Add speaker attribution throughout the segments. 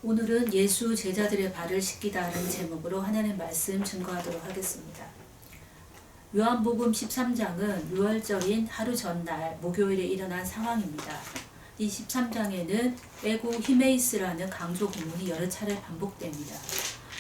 Speaker 1: 오늘은 예수 제자들의 발을 씻기다라는 제목으로 하나님의 말씀 증거하도록 하겠습니다. 요한복음 13장은 6월절인 하루 전날 목요일에 일어난 상황입니다. 이 13장에는 에고 히메이스라는 강조 구문이 여러 차례 반복됩니다.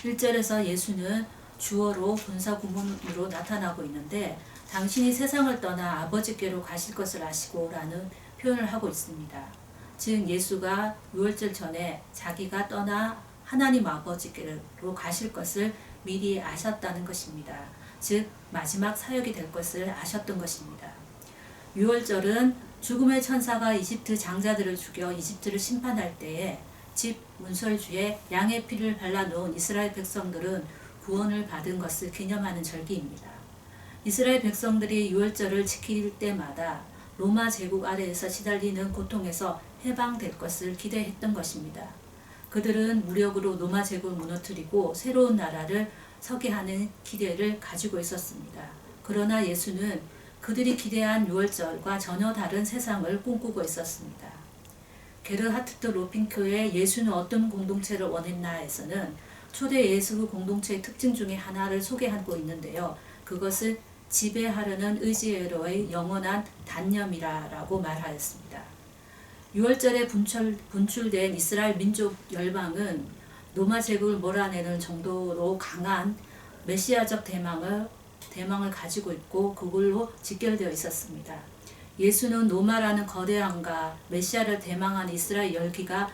Speaker 1: 1절에서 예수는 주어로 본사 구문으로 나타나고 있는데 당신이 세상을 떠나 아버지께로 가실 것을 아시고 라는 표현을 하고 있습니다. 즉 예수가 6월절 전에 자기가 떠나 하나님 아버지께로 가실 것을 미리 아셨다는 것입니다. 즉 마지막 사역이 될 것을 아셨던 것입니다. 6월절은 죽음의 천사가 이집트 장자들을 죽여 이집트를 심판할 때에 집 문설주에 양의 피를 발라놓은 이스라엘 백성들은 구원을 받은 것을 기념하는 절기입니다. 이스라엘 백성들이 6월절을 지킬 때마다 로마 제국 아래에서 시달리는 고통에서 해방될 것을 기대했던 것입니다. 그들은 무력으로 로마 제국을 무너뜨리고 새로운 나라를 서게 하는 기대를 가지고 있었습니다. 그러나 예수는 그들이 기대한 6월절과 전혀 다른 세상을 꿈꾸고 있었습니다. 게르하르트 로핑크의 예수는 어떤 공동체를 원했나에서는 초대 예수 공동체의 특징 중에 하나를 소개하고 있는데요. 그것은 지배하려는 의지로의 영원한 단념이라고 말하였습니다. 6월절에 분출된 이스라엘 민족 열방은 로마 제국을 몰아내는 정도로 강한 메시아적 대망을 가지고 있고 그걸로 직결되어 있었습니다. 예수는 로마라는 거대함과 메시아를 대망한 이스라엘 열기가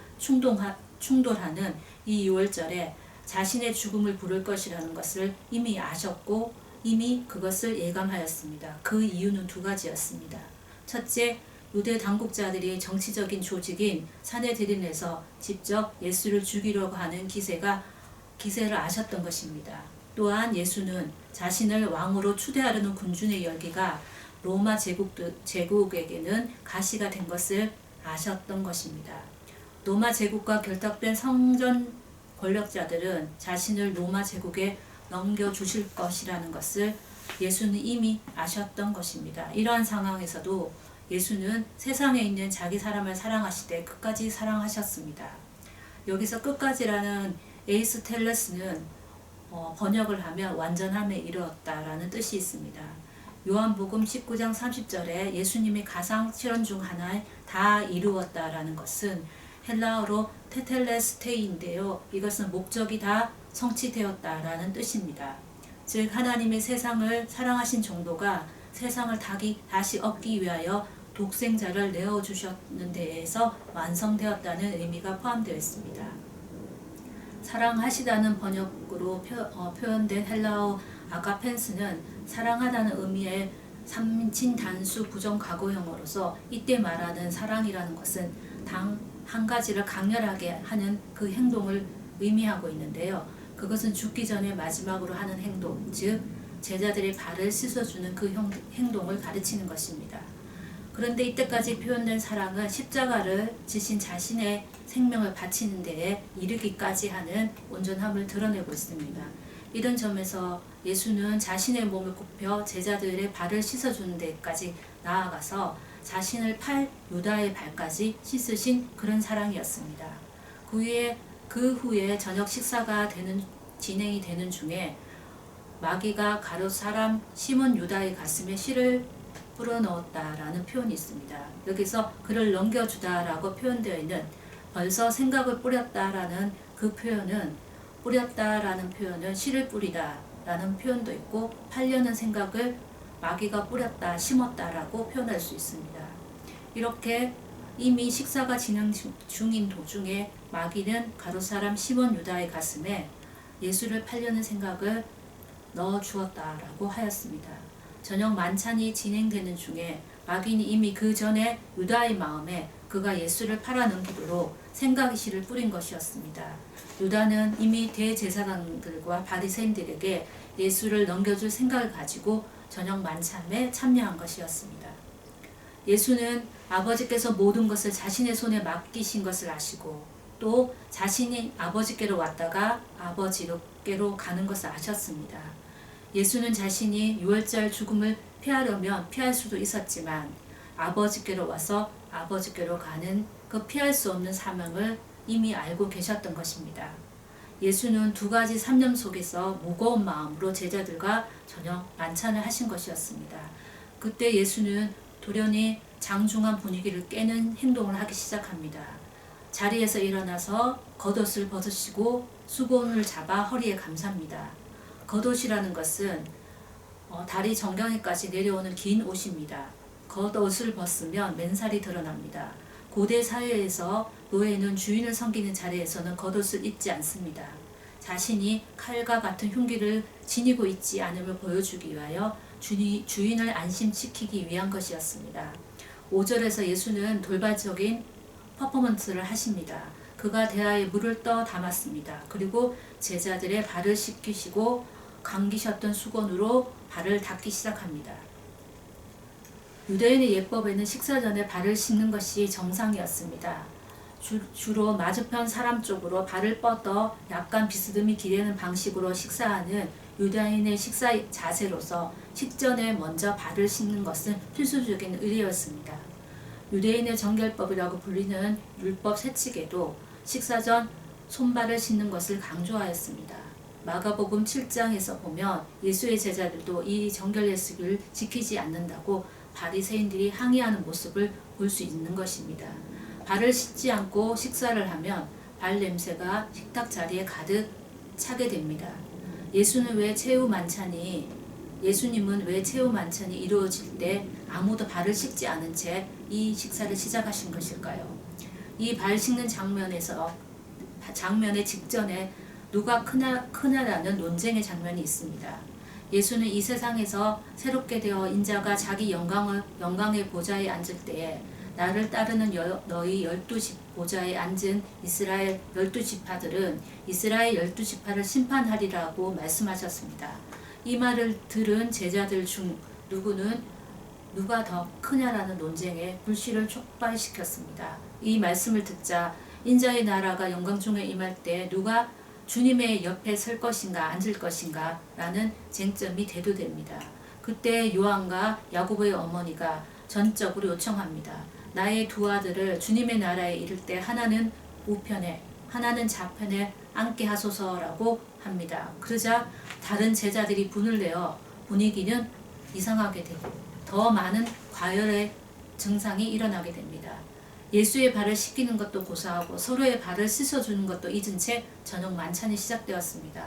Speaker 1: 충돌하는 이 6월절에 자신의 죽음을 부를 것이라는 것을 이미 아셨고 이미 그것을 예감하였습니다. 그 이유는 두 가지였습니다. 첫째, 유대 당국자들이 정치적인 조직인 사내드린에서 직접 예수를 죽이려고 하는 기세를 아셨던 것입니다. 또한 예수는 자신을 왕으로 추대하려는 군중의 열기가 로마 제국에게는 가시가 된 것을 아셨던 것입니다. 로마 제국과 결탁된 성전 권력자들은 자신을 로마 제국에 넘겨주실 것이라는 것을 예수는 이미 아셨던 것입니다. 이러한 상황에서도 예수는 세상에 있는 자기 사람을 사랑하시되 끝까지 사랑하셨습니다. 여기서 끝까지라는 에이스텔레스는 번역을 하면 완전함에 이르렀다라는 뜻이 있습니다. 요한복음 19장 30절에 예수님의 가상 실현 중 하나에 다 이루었다라는 것은 헬라어로 테텔레스테인데요. 이것은 목적이 다 성취되었다라는 뜻입니다. 즉 하나님의 세상을 사랑하신 정도가 세상을 다시 얻기 위하여 독생자를 내어주셨는 데에서 완성되었다는 의미가 포함되어 있습니다. 사랑하시다는 번역으로 표현된 헬라어 아가펜스는 사랑하다는 의미의 3인 단수 부정 과거형으로서 이때 말하는 사랑이라는 것은 단 한 가지를 강렬하게 하는 그 행동을 의미하고 있는데요. 그것은 죽기 전에 마지막으로 하는 행동, 즉 제자들의 발을 씻어주는 그 행동을 가르치는 것입니다. 그런데 이때까지 표현된 사랑은 십자가를 지신 자신의 생명을 바치는 데에 이르기까지 하는 온전함을 드러내고 있습니다. 이런 점에서 예수는 자신의 몸을 굽혀 제자들의 발을 씻어주는 데까지 나아가서 자신을 팔 유다의 발까지 씻으신 그런 사랑이었습니다. 그 후에 저녁 식사가 진행이 되는 중에 마귀가 가룟 사람 시몬 유다의 가슴에 실을 뿌려넣었다라는 표현이 있습니다. 여기서 그를 넘겨주다라고 표현되어 있는 벌써 생각을 뿌렸다라는 그 표현은 실을 뿌리다라는 표현도 있고 팔려는 생각을 마귀가 뿌렸다, 심었다라고 표현할 수 있습니다. 이렇게 이미 식사가 진행 중인 도중에 마귀는 가룟사람 시몬 유다의 가슴에 예수를 팔려는 생각을 넣어 주었다라고 하였습니다. 저녁 만찬이 진행되는 중에 마귀는 이미 그 전에 유다의 마음에 그가 예수를 팔아넘기도록 생각이실을 뿌린 것이었습니다. 유다는 이미 대제사장들과 바리새인들에게 예수를 넘겨줄 생각을 가지고 저녁 만찬에 참여한 것이었습니다. 예수는 아버지께서 모든 것을 자신의 손에 맡기신 것을 아시고 또 자신이 아버지께로 왔다가 아버지께로 가는 것을 아셨습니다. 예수는 자신이 6월절 죽음을 피하려면 피할 수도 있었지만 아버지께로 와서 아버지께로 가는 그 피할 수 없는 사명을 이미 알고 계셨던 것입니다. 예수는 두 가지 산념 속에서 무거운 마음으로 제자들과 저녁 만찬을 하신 것이었습니다. 그때 예수는 돌연히 장중한 분위기를 깨는 행동을 하기 시작합니다. 자리에서 일어나서 겉옷을 벗으시고 수건을 잡아 허리에 감쌉니다. 겉옷이라는 것은 다리 정경이까지 내려오는 긴 옷입니다. 겉옷을 벗으면 맨살이 드러납니다. 고대 사회에서 노예는 주인을 섬기는 자리에서는 겉옷을 입지 않습니다. 자신이 칼과 같은 흉기를 지니고 있지 않음을 보여주기 위하여 주인을 안심시키기 위한 것이었습니다. 5절에서 예수는 돌발적인 퍼포먼스를 하십니다. 그가 대야에 물을 떠 담았습니다. 그리고 제자들의 발을 씻기시고 감기셨던 수건으로 발을 닦기 시작합니다. 유대인의 예법에는 식사 전에 발을 씻는 것이 정상이었습니다. 주로 맞은편 사람 쪽으로 발을 뻗어 약간 비스듬히 기대는 방식으로 식사하는 유대인의 식사 자세로서 식전에 먼저 발을 씻는 것은 필수적인 의례였습니다. 유대인의 정결법이라고 불리는 율법 세칙에도 식사 전 손발을 씻는 것을 강조하였습니다. 마가복음 7장에서 보면 예수의 제자들도 이 정결 예식을 지키지 않는다고 바리새인들이 항의하는 모습을 볼 수 있는 것입니다. 발을 씻지 않고 식사를 하면 발 냄새가 식탁 자리에 가득 차게 됩니다. 예수님은 왜 최후 만찬이 이루어질 때 아무도 발을 씻지 않은 채 이 식사를 시작하신 것일까요? 이 발 씻는 장면의 직전에 누가 크냐라는 논쟁의 장면이 있습니다. 예수는 이 세상에서 새롭게 되어 인자가 자기 영광의 보좌에 앉을 때에 나를 따르는 너희 12 보좌에 앉은 이스라엘 12지파들은 이스라엘 12지파를 심판하리라고 말씀하셨습니다. 이 말을 들은 제자들 중 누가 더 크냐라는 논쟁에 불씨를 촉발시켰습니다. 이 말씀을 듣자 인자의 나라가 영광 중에 임할 때 누가 주님의 옆에 설 것인가 앉을 것인가 라는 쟁점이 대두됩니다. 그때 요한과 야고보의 어머니가 전적으로 요청합니다. 나의 두 아들을 주님의 나라에 이를 때 하나는 우편에 하나는 좌편에 앉게 하소서라고 합니다. 그러자 다른 제자들이 분을 내어 분위기는 이상하게 되고 더 많은 과열의 증상이 일어나게 됩니다. 예수의 발을 씻기는 것도 고사하고 서로의 발을 씻어주는 것도 잊은 채 저녁 만찬이 시작되었습니다.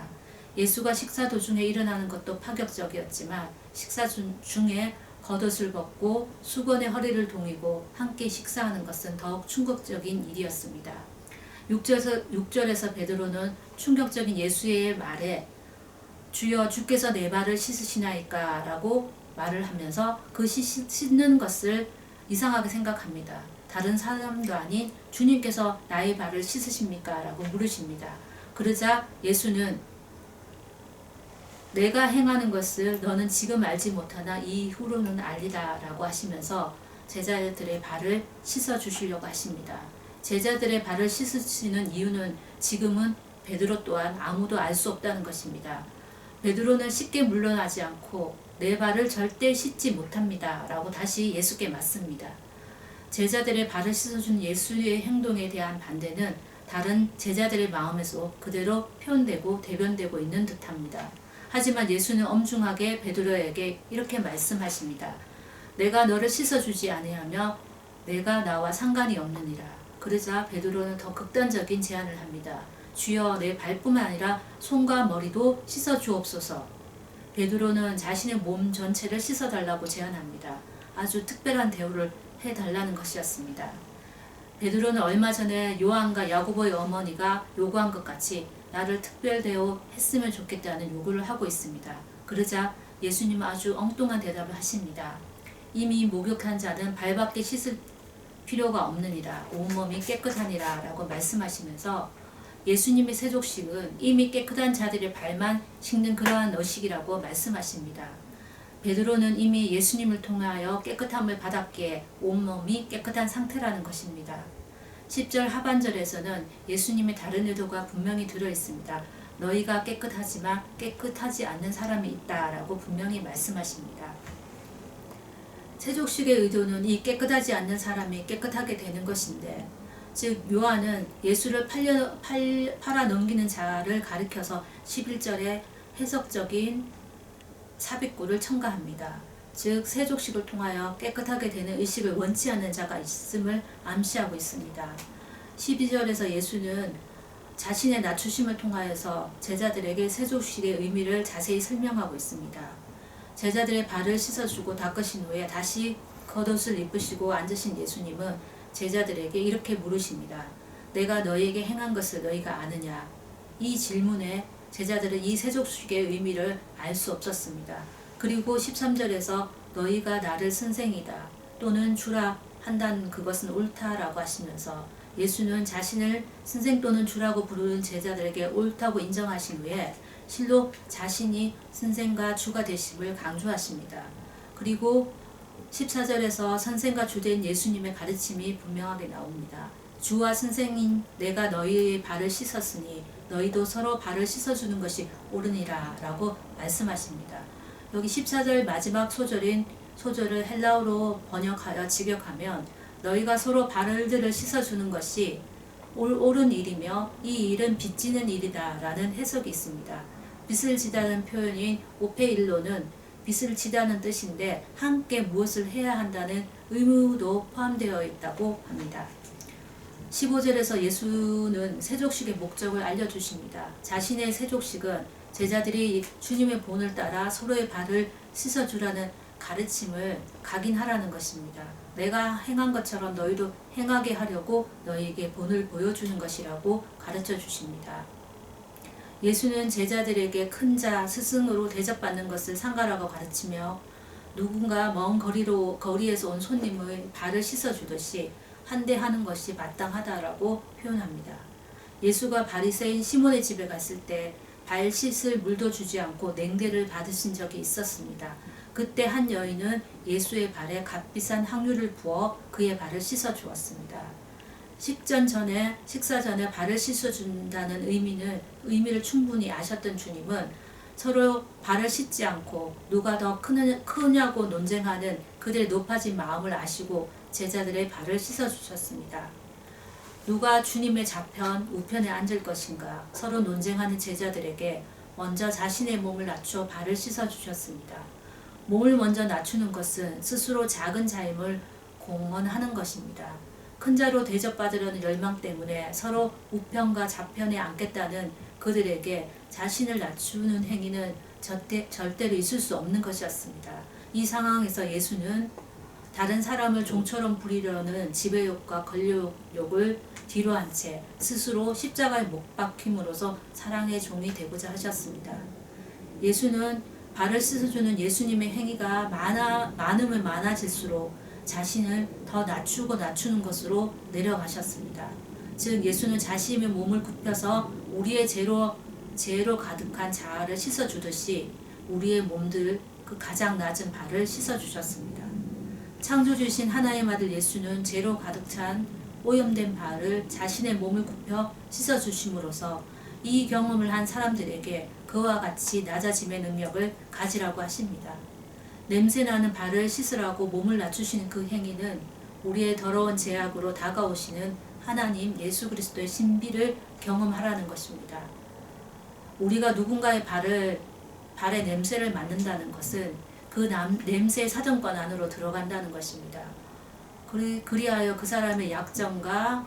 Speaker 1: 예수가 식사 도중에 일어나는 것도 파격적이었지만 식사 중에 겉옷을 벗고 수건에 허리를 동이고 함께 식사하는 것은 더욱 충격적인 일이었습니다. 6절에서 베드로는 충격적인 예수의 말에 주여 주께서 내 발을 씻으시나이까 라고 말을 하면서 그 씻는 것을 이상하게 생각합니다. 다른 사람도 아닌 주님께서 나의 발을 씻으십니까? 라고 물으십니다. 그러자 예수는 내가 행하는 것을 너는 지금 알지 못하나 이후로는 알리라 라고 하시면서 제자들의 발을 씻어 주시려고 하십니다. 제자들의 발을 씻으시는 이유는 지금은 베드로 또한 아무도 알 수 없다는 것입니다. 베드로는 쉽게 물러나지 않고 내 발을 절대 씻지 못합니다 라고 다시 예수께 맞습니다. 제자들의 발을 씻어준 예수의 행동에 대한 반대는 다른 제자들의 마음에서 그대로 표현되고 대변되고 있는 듯합니다. 하지만 예수는 엄중하게 베드로에게 이렇게 말씀하십니다. 내가 너를 씻어주지 아니하며 내가 나와 상관이 없느니라. 그러자 베드로는 더 극단적인 제안을 합니다. 주여 내 발뿐만 아니라 손과 머리도 씻어주옵소서. 베드로는 자신의 몸 전체를 씻어달라고 제안합니다. 아주 특별한 대우를 해달라는 것이었습니다. 베드로는 얼마 전에 요한과 야고보의 어머니가 요구한 것 같이 나를 특별 대우했으면 좋겠다는 요구를 하고 있습니다. 그러자 예수님은 아주 엉뚱한 대답을 하십니다. 이미 목욕한 자는 발밖에 씻을 필요가 없느니라 온몸이 깨끗하니라 라고 말씀하시면서 예수님의 세족식은 이미 깨끗한 자들의 발만 씻는 그러한 의식이라고 말씀하십니다. 베드로는 이미 예수님을 통하여 깨끗함을 받았기에 온몸이 깨끗한 상태라는 것입니다. 10절 하반절에서는 예수님의 다른 의도가 분명히 들어있습니다. 너희가 깨끗하지만 깨끗하지 않는 사람이 있다라고 분명히 말씀하십니다. 세족식의 의도는 이 깨끗하지 않는 사람이 깨끗하게 되는 것인데 즉 요한은 예수를 팔아 넘기는 자를 가리켜서 11절에 해석적인 삽입구를 첨가합니다. 즉 세족식을 통하여 깨끗하게 되는 의식을 원치 않는 자가 있음을 암시하고 있습니다. 12절에서 예수는 자신의 낮추심을 통하여서 제자들에게 세족식의 의미를 자세히 설명하고 있습니다. 제자들의 발을 씻어주고 닦으신 후에 다시 겉옷을 입으시고 앉으신 예수님은 제자들에게 이렇게 물으십니다. 내가 너희에게 행한 것을 너희가 아느냐? 이 질문에 제자들은 이 세족식의 의미를 알 수 없었습니다. 그리고 13절에서 너희가 나를 선생이다 또는 주라 한다는 그것은 옳다라고 하시면서 예수는 자신을 선생 또는 주라고 부르는 제자들에게 옳다고 인정하신 후에 실로 자신이 선생과 주가 되심을 강조하십니다. 그리고 14절에서 선생과 주된 예수님의 가르침이 분명하게 나옵니다. 주와 선생인 내가 너희의 발을 씻었으니 너희도 서로 발을 씻어주는 것이 옳으니라 라고 말씀하십니다. 여기 14절 마지막 소절을 헬라어로 번역하여 직역하면 너희가 서로 발들을 씻어주는 것이 옳은 일이며 이 일은 빚지는 일이다 라는 해석이 있습니다. 빚을 지다는 표현인 오페일로는 빚을 지다는 뜻인데 함께 무엇을 해야 한다는 의무도 포함되어 있다고 합니다. 15절에서 예수는 세족식의 목적을 알려주십니다. 자신의 세족식은 제자들이 주님의 본을 따라 서로의 발을 씻어주라는 가르침을 각인하라는 것입니다. 내가 행한 것처럼 너희도 행하게 하려고 너희에게 본을 보여주는 것이라고 가르쳐 주십니다. 예수는 제자들에게 큰 자, 스승으로 대접받는 것을 상가라고 가르치며 누군가 먼 거리에서 온 손님의 발을 씻어주듯이 한대하는 것이 마땅하다라고 표현합니다. 예수가 바리새인 시몬의 집에 갔을 때 발 씻을 물도 주지 않고 냉대를 받으신 적이 있었습니다. 그때 한 여인은 예수의 발에 값비싼 향유를 부어 그의 발을 씻어 주었습니다. 식사 전에 발을 씻어준다는 의미를 충분히 아셨던 주님은 서로 발을 씻지 않고 누가 더 크냐고 논쟁하는 그들의 높아진 마음을 아시고 제자들의 발을 씻어주셨습니다. 누가 주님의 좌편, 우편에 앉을 것인가 서로 논쟁하는 제자들에게 먼저 자신의 몸을 낮추어 발을 씻어주셨습니다. 몸을 먼저 낮추는 것은 스스로 작은 자임을 공언하는 것입니다. 큰 자로 대접받으려는 열망 때문에 서로 우편과 좌편에 앉겠다는 그들에게 자신을 낮추는 행위는 절대로 있을 수 없는 것이었습니다. 이 상황에서 예수는 다른 사람을 종처럼 부리려는 지배욕과 권력욕을 뒤로 한 채 스스로 십자가에 못 박힘으로써 사랑의 종이 되고자 하셨습니다. 예수는 발을 씻어주는 예수님의 행위가 많으면 많아질수록 자신을 더 낮추는 것으로 내려가셨습니다. 즉 예수는 자신의 몸을 굽혀서 우리의 죄로 가득한 자아를 씻어주듯이 우리의 몸들 그 가장 낮은 발을 씻어주셨습니다. 창조주신 하나님 아들 예수는 죄로 가득 찬 오염된 발을 자신의 몸을 굽혀 씻어주심으로써 이 경험을 한 사람들에게 그와 같이 낮아짐의 능력을 가지라고 하십니다. 냄새나는 발을 씻으라고 몸을 낮추시는 그 행위는 우리의 더러운 죄악으로 다가오시는 하나님 예수 그리스도의 신비를 경험하라는 것입니다. 우리가 누군가의 발의 냄새를 맡는다는 것은 그 냄새의 사정권 안으로 들어간다는 것입니다. 그리하여 그 사람의 약점과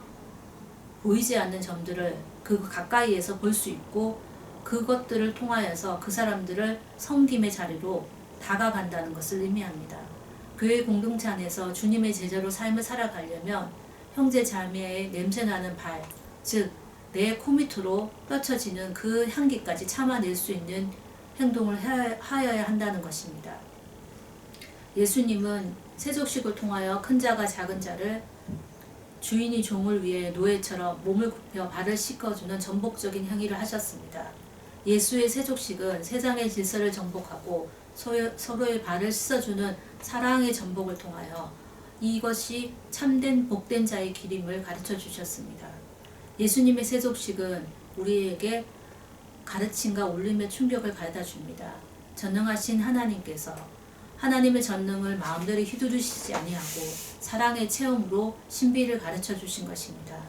Speaker 1: 보이지 않는 점들을 그 가까이에서 볼 수 있고 그것들을 통하여서 그 사람들을 섬김의 자리로 다가간다는 것을 의미합니다. 교회 공동체 안에서 주님의 제자로 삶을 살아가려면 형제 자매의 냄새나는 발, 즉 내 코밑으로 뻗쳐지는 그 향기까지 참아낼 수 있는 행동을 하여야 한다는 것입니다. 예수님은 세족식을 통하여 큰 자가 작은 자를 주인이 종을 위해 노예처럼 몸을 굽혀 발을 씻어주는 전복적인 행위를 하셨습니다. 예수의 세족식은 세상의 질서를 정복하고 서로의 발을 씻어주는 사랑의 전복을 통하여 이것이 참된 복된 자의 길임을 가르쳐 주셨습니다. 예수님의 세족식은 우리에게 가르침과 울림의 충격을 가져다 줍니다. 전능하신 하나님께서 하나님의 전능을 마음대로 휘두르시지 아니하고 사랑의 체험으로 신비를 가르쳐 주신 것입니다.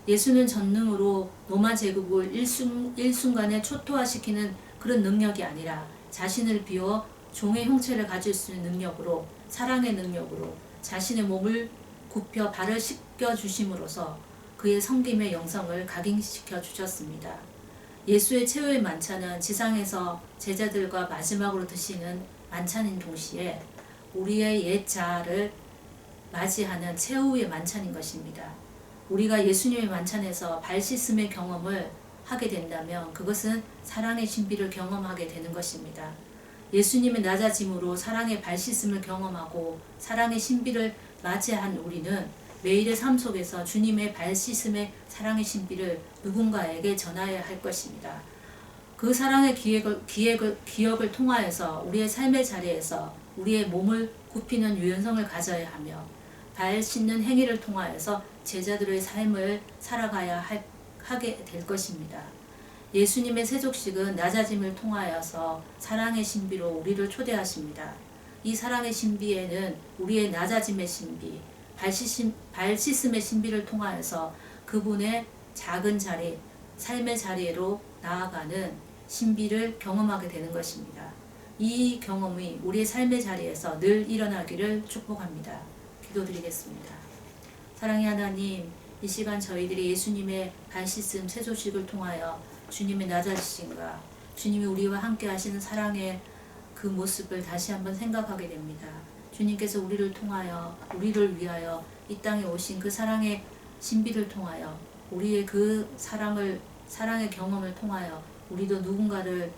Speaker 1: 예수는 전능으로 로마 제국을 일순간에 초토화시키는 그런 능력이 아니라 자신을 비워 종의 형체를 가질 수 있는 능력으로, 사랑의 능력으로 자신의 몸을 굽혀 발을 씻겨 주심으로써 그의 섬김의 영성을 각인시켜 주셨습니다. 예수의 최후의 만찬은 지상에서 제자들과 마지막으로 드시는 만찬인 동시에 우리의 옛 자아를 맞이하는 최후의 만찬인 것입니다. 우리가 예수님의 만찬에서 발 씻음의 경험을 하게 된다면 그것은 사랑의 신비를 경험하게 되는 것입니다. 예수님의 낮아짐으로 사랑의 발 씻음을 경험하고 사랑의 신비를 맞이한 우리는 매일의 삶 속에서 주님의 발 씻음의 사랑의 신비를 누군가에게 전하여야 할 것입니다. 그 사랑의 기억을 통하여서 우리의 삶의 자리에서 우리의 몸을 굽히는 유연성을 가져야 하며 발 씻는 행위를 통하여서 제자들의 삶을 살아가야 하게 될 것입니다. 예수님의 세족식은 낮아짐을 통하여서 사랑의 신비로 우리를 초대하십니다. 이 사랑의 신비에는 우리의 낮아짐의 신비, 발 씻음의 신비를 통하여서 그분의 작은 자리, 삶의 자리로 나아가는 신비를 경험하게 되는 것입니다. 이 경험이 우리의 삶의 자리에서 늘 일어나기를 축복합니다. 기도드리겠습니다. 사랑의 하나님, 이 시간 저희들이 예수님의 발 씻음 세조식을 통하여 주님의 낮아지심과 주님이 우리와 함께 하시는 사랑의 그 모습을 다시 한번 생각하게 됩니다. 주님께서 우리를 통하여 우리를 위하여 이 땅에 오신 그 사랑의 신비를 통하여 우리의 그 사랑의 경험을 통하여 우리도 누군가를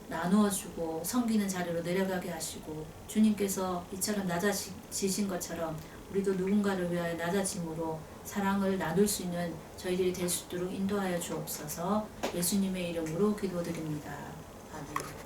Speaker 1: 나누어주고 섬기는 자리로 내려가게 하시고 주님께서 이처럼 낮아지신 것처럼 우리도 누군가를 위하여 낮아짐으로 사랑을 나눌 수 있는 저희들이 될 수 있도록 인도하여 주옵소서. 예수님의 이름으로 기도드립니다. 아멘.